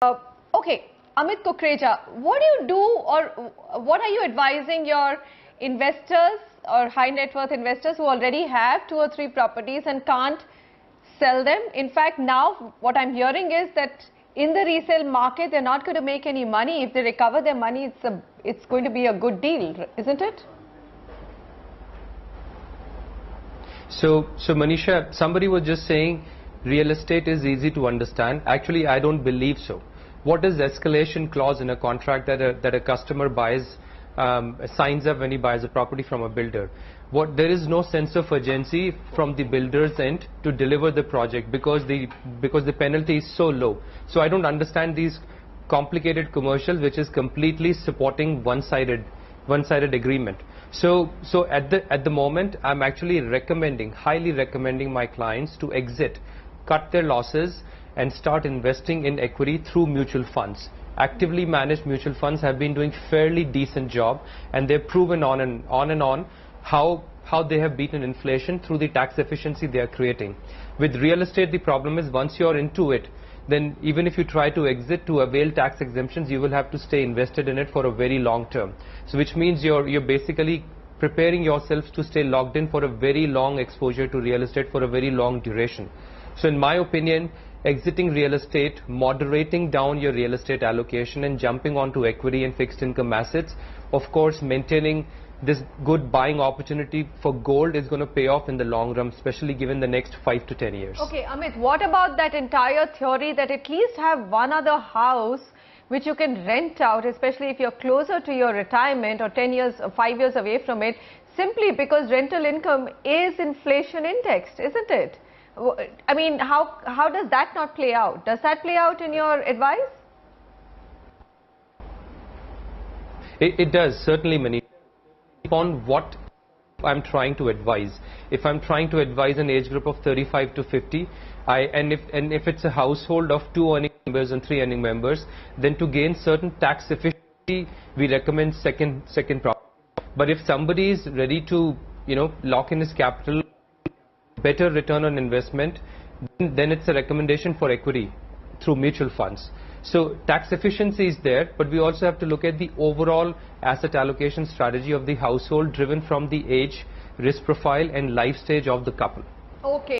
Okay, Amit Kukreja, what do you do or what are you advising your investors or high net worth investors who already have 2 or 3 properties and can't sell them? In fact, now what I'm hearing is that in the resale market, they're not going to make any money. If they recover their money, it's going to be a good deal, isn't it? So Manisha, somebody was just saying real estate is easy to understand. Actually, I don't believe so. What is escalation clause in a contract that a customer buys, signs up when he buys a property from a builder? There is no sense of urgency from the builder's end to deliver the project because the penalty is so low. So I don't understand these complicated commercials which is completely supporting one-sided agreement. So at the moment, I'm actually highly recommending my clients to exit, cut their losses and start investing in equity through mutual funds. Actively managed mutual funds have been doing fairly decent job, and they've proven on and on how they have beaten inflation through the tax efficiency they are creating. With real estate, the problem is once you're into it, then even if you try to exit to avail tax exemptions, you will have to stay invested in it for a very long term. So which means you're basically preparing yourself to stay locked in for a very long exposure to real estate for a very long duration. So in my opinion, exiting real estate, moderating down your real estate allocation and jumping onto equity and fixed income assets, of course maintaining this good buying opportunity for gold is going to pay off in the long run, especially given the next 5 to 10 years. Okay, Amit, what about that entire theory that at least have one other house which you can rent out, especially if you're closer to your retirement or 10 years or 5 years away from it, simply because rental income is inflation indexed, isn't it? I mean, how does that not play out? Does that play out in your advice? It does, certainly, Mani. On what I'm trying to advise. If I'm trying to advise an age group of 35 to 50, and if it's a household of 2 earning members and 3 earning members, then to gain certain tax efficiency, we recommend second property. But if somebody is ready to, lock in his capital, better return on investment, then it's a recommendation for equity through mutual funds. So tax efficiency is there, but we also have to look at the overall asset allocation strategy of the household driven from the age, risk profile and life stage of the couple. Okay.